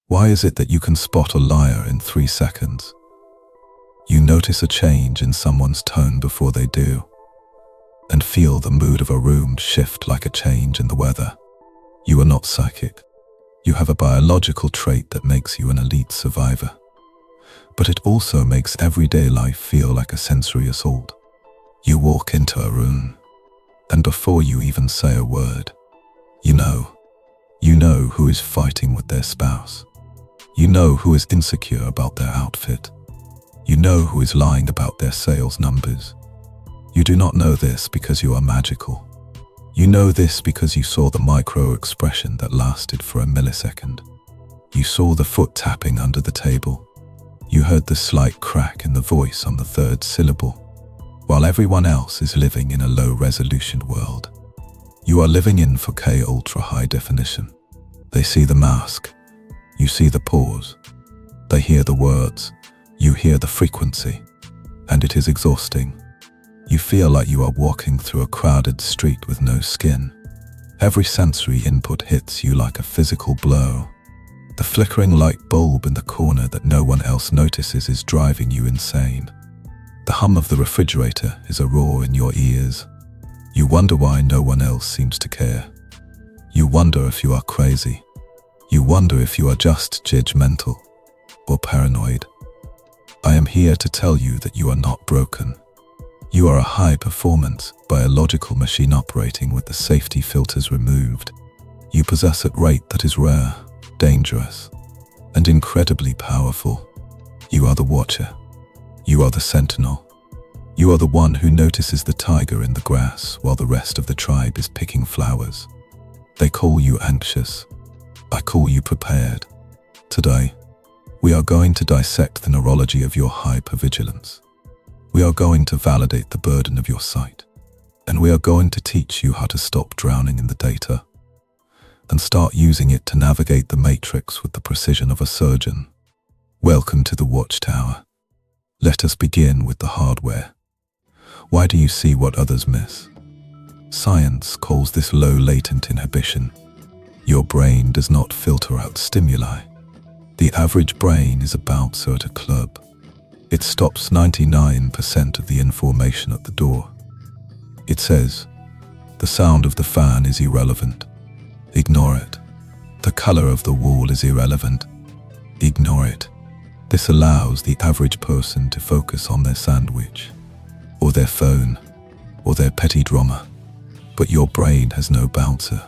Why is it that you can spot a liar in 3 seconds? You notice a change in someone's tone before they do, and feel the mood of a room shift like a change in the weather. You are not psychic. You have a biological trait that makes you an elite survivor. But it also makes everyday life feel like a sensory assault. You walk into a room, and before you even say a word, you know who is fighting with their spouse. You know who is insecure about their outfit. You know who is lying about their sales numbers. You do not know this because you are magical. You know this because you saw the micro-expression that lasted for a millisecond. You saw the foot tapping under the table. You heard the slight crack in the voice on the 3rd syllable, while everyone else is living in a low-resolution world. You are living in 4K ultra-high definition. They see the mask. You see the pause. They hear the words. You hear the frequency. And it is exhausting. You feel like you are walking through a crowded street with no skin. Every sensory input hits you like a physical blow. The flickering light bulb in the corner that no one else notices is driving you insane. The hum of the refrigerator is a roar in your ears. You wonder why no one else seems to care. You wonder if you are crazy. You wonder if you are just judgmental or paranoid. I am here to tell you that you are not broken. You are a high-performance, biological machine operating with the safety filters removed. You possess a rate that is rare, dangerous, and incredibly powerful. You are the watcher. You are the sentinel. You are the one who notices the tiger in the grass while the rest of the tribe is picking flowers. They call you anxious. I call you prepared. Today, we are going to dissect the neurology of your hyper-vigilance. We are going to validate the burden of your sight, and we are going to teach you how to stop drowning in the data and start using it to navigate the matrix with the precision of a surgeon. Welcome to the Watchtower. Let us begin with the hardware. Why do you see what others miss? Science calls this low latent inhibition. Your brain does not filter out stimuli. The average brain is a bouncer at a club. It stops 99% of the information at the door. It says, the sound of the fan is irrelevant. Ignore it. The color of the wall is irrelevant. Ignore it. This allows the average person to focus on their sandwich, or their phone, or their petty drama. But your brain has no bouncer.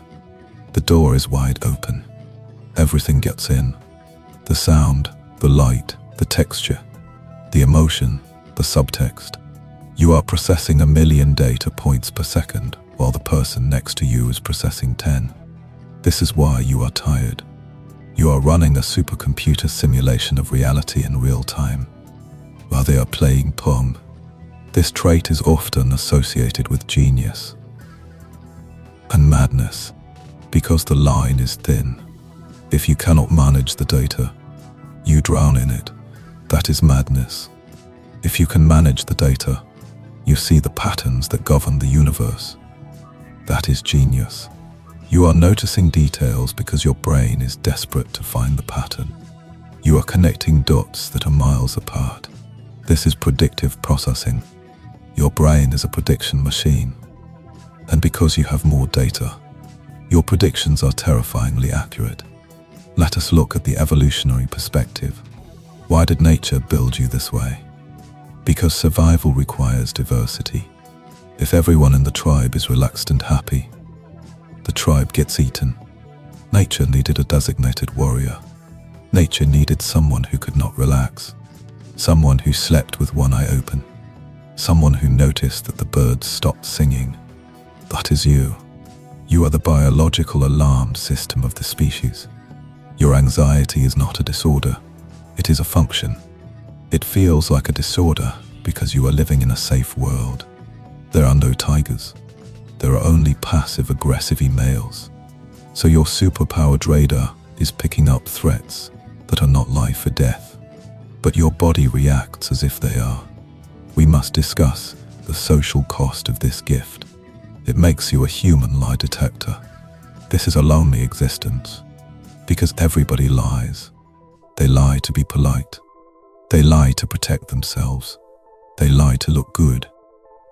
The door is wide open. Everything gets in. The sound, the light, the texture, the emotion, the subtext. You are processing 1 million data points per second, while the person next to you is processing 10. This is why you are tired. You are running a supercomputer simulation of reality in real time, while they are playing Pong. This trait is often associated with genius and madness, because the line is thin. If you cannot manage the data, you drown in it. That is madness. If you can manage the data, you see the patterns that govern the universe. That is genius. You are noticing details because your brain is desperate to find the pattern. You are connecting dots that are miles apart. This is predictive processing. Your brain is a prediction machine. And because you have more data, your predictions are terrifyingly accurate. Let us look at the evolutionary perspective. Why did nature build you this way? Because survival requires diversity. If everyone in the tribe is relaxed and happy, the tribe gets eaten. Nature needed a designated warrior. Nature needed someone who could not relax. Someone who slept with one eye open. Someone who noticed that the birds stopped singing. That is you. You are the biological alarm system of the species. Your anxiety is not a disorder. It is a function. It feels like a disorder because you are living in a safe world. There are no tigers. There are only passive-aggressive males. So your superpowered radar is picking up threats that are not life or death, but your body reacts as if they are. We must discuss the social cost of this gift. It makes you a human lie detector. This is a lonely existence, because everybody lies. They lie to be polite. They lie to protect themselves. They lie to look good.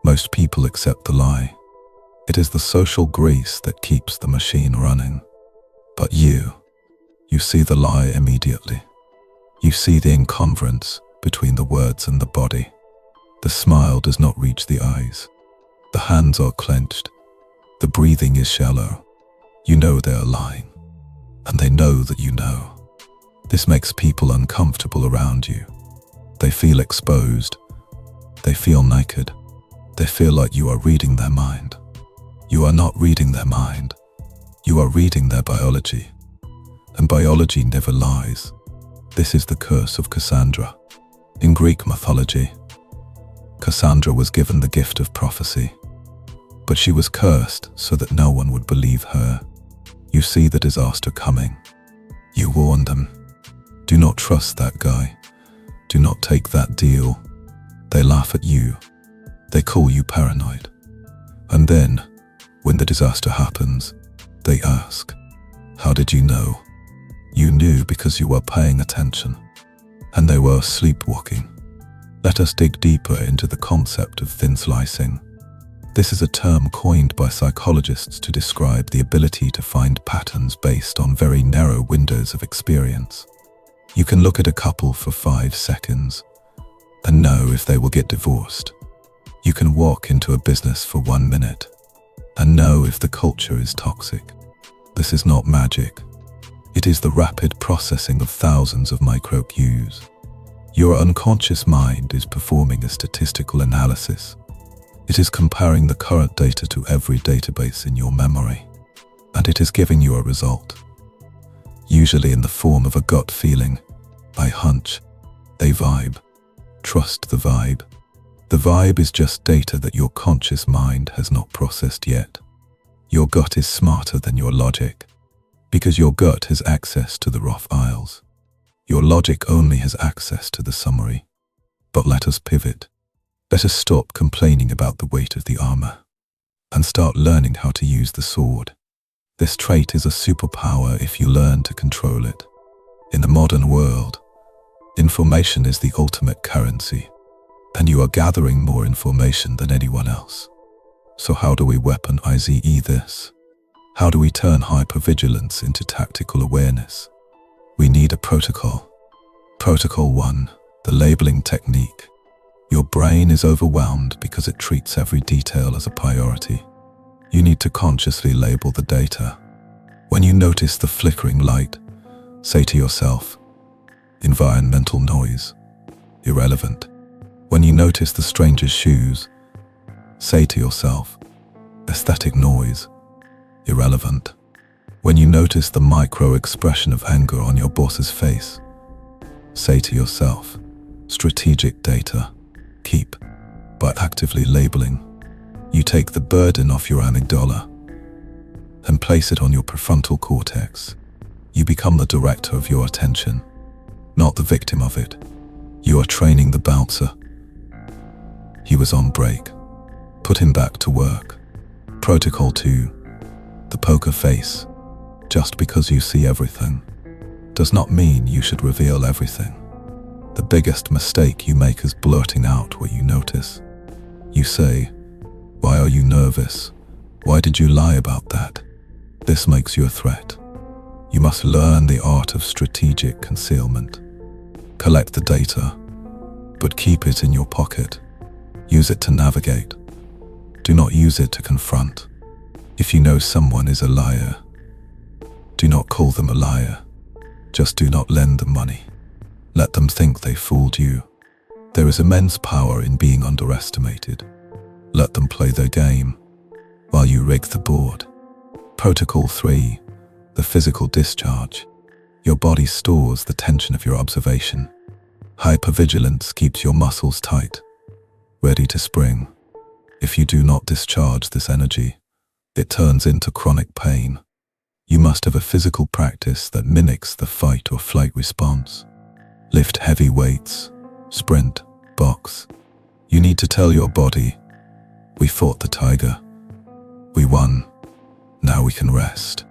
Most people accept the lie. It is the social grease that keeps the machine running. But you see the lie immediately. You see the incongruence between the words and the body. The smile does not reach the eyes. The hands are clenched. The breathing is shallow. You know they are lying, and they know that you know. This makes people uncomfortable around you. They feel exposed. They feel naked. They feel like you are reading their mind. You are not reading their mind. You are reading their biology. And biology never lies. This is the curse of Cassandra. In Greek mythology, Cassandra was given the gift of prophecy, but she was cursed so that no one would believe her. You see the disaster coming. You warn them. Do not trust that guy. Do not take that deal. They laugh at you. They call you paranoid. And then, when the disaster happens, they ask, how did you know? You knew because you were paying attention, and they were sleepwalking. Let us dig deeper into the concept of thin slicing. This is a term coined by psychologists to describe the ability to find patterns based on very narrow windows of experience. You can look at a couple for 5 seconds and know if they will get divorced. You can walk into a business for 1 minute and know if the culture is toxic. This is not magic. It is the rapid processing of thousands of micro cues. Your unconscious mind is performing a statistical analysis. It is comparing the current data to every database in your memory, and it is giving you a result, usually in the form of a gut feeling, a hunch, a vibe. Trust the vibe. The vibe is just data that your conscious mind has not processed yet. Your gut is smarter than your logic, because your gut has access to the raw files. Your logic only has access to the summary. But let us pivot. Let us stop complaining about the weight of the armor and start learning how to use the sword. This trait is a superpower if you learn to control it. In the modern world, information is the ultimate currency, and you are gathering more information than anyone else. So how do we weaponize this? How do we turn hyper-vigilance into tactical awareness? We need a protocol. Protocol 1, the labeling technique. Your brain is overwhelmed because it treats every detail as a priority. You need to consciously label the data. When you notice the flickering light, say to yourself, environmental noise, irrelevant. When you notice the stranger's shoes, say to yourself, aesthetic noise, irrelevant. When you notice the micro-expression of anger on your boss's face, say to yourself, strategic data, keep. By actively labeling, you take the burden off your amygdala and place it on your prefrontal cortex. You become the director of your attention, not the victim of it. You are training the bouncer. He was on break. Put him back to work. Protocol 2, the poker face. Just because you see everything does not mean you should reveal everything. The biggest mistake you make is blurting out what you notice. You say, why are you nervous? Why did you lie about that? This makes you a threat. You must learn the art of strategic concealment. Collect the data, but keep it in your pocket. Use it to navigate. Do not use it to confront. If you know someone is a liar, do not call them a liar. Just do not lend them money. Let them think they fooled you. There is immense power in being underestimated. Let them play their game while you rig the board. Protocol 3, the physical discharge. Your body stores the tension of your observation. Hypervigilance keeps your muscles tight, ready to spring. If you do not discharge this energy, it turns into chronic pain. You must have a physical practice that mimics the fight or flight response. Lift heavy weights, sprint, box. You need to tell your body, we fought the tiger. We won. Now we can rest.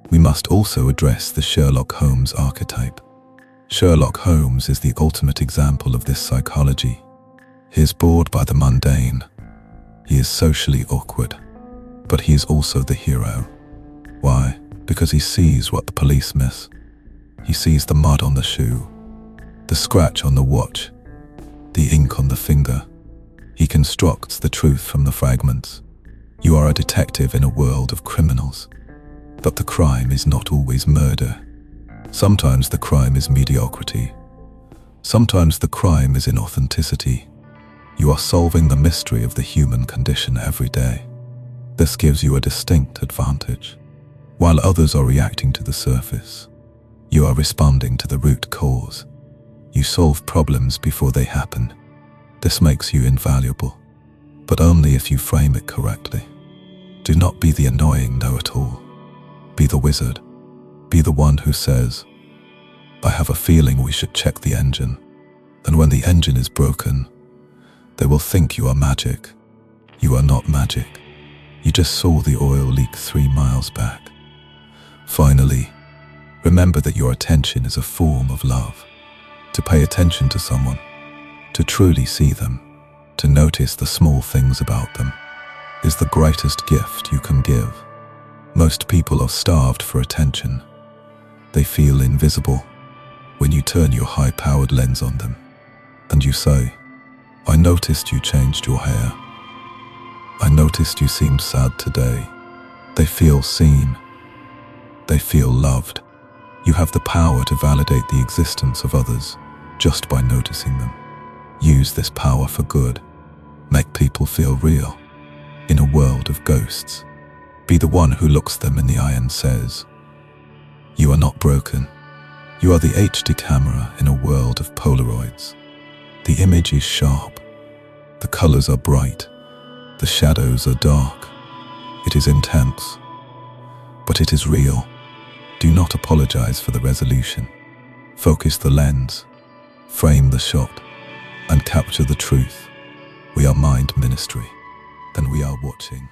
We must also address the Sherlock Holmes archetype. Sherlock Holmes is the ultimate example of this psychology. He is bored by the mundane. He is socially awkward. But he is also the hero. Why? Because he sees what the police miss. He sees the mud on the shoe, the scratch on the watch, the ink on the finger. He constructs the truth from the fragments. You are a detective in a world of criminals. But the crime is not always murder. Sometimes the crime is mediocrity. Sometimes the crime is inauthenticity. You are solving the mystery of the human condition every day. This gives you a distinct advantage. While others are reacting to the surface, you are responding to the root cause. You solve problems before they happen. This makes you invaluable, but only if you frame it correctly. Do not be the annoying know-it-all. Be the wizard. Be the one who says, "I have a feeling we should check the engine." And when the engine is broken, they will think you are magic. You are not magic. You just saw the oil leak 3 miles back. Finally, remember that your attention is a form of love. To pay attention to someone, to truly see them, to notice the small things about them, is the greatest gift you can give. Most people are starved for attention. They feel invisible. When you turn your high-powered lens on them, and you say, "I noticed you changed your hair. I noticed you seemed sad today," they feel seen. They feel loved. You have the power to validate the existence of others just by noticing them. Use this power for good. Make people feel real. In a world of ghosts, be the one who looks them in the eye and says, "You are not broken. You are the HD camera in a world of Polaroids. The image is sharp. The colors are bright. The shadows are dark. It is intense. But it is real." Do not apologize for the resolution. Focus the lens, frame the shot, and capture the truth. We are Mind Ministry, and we are watching.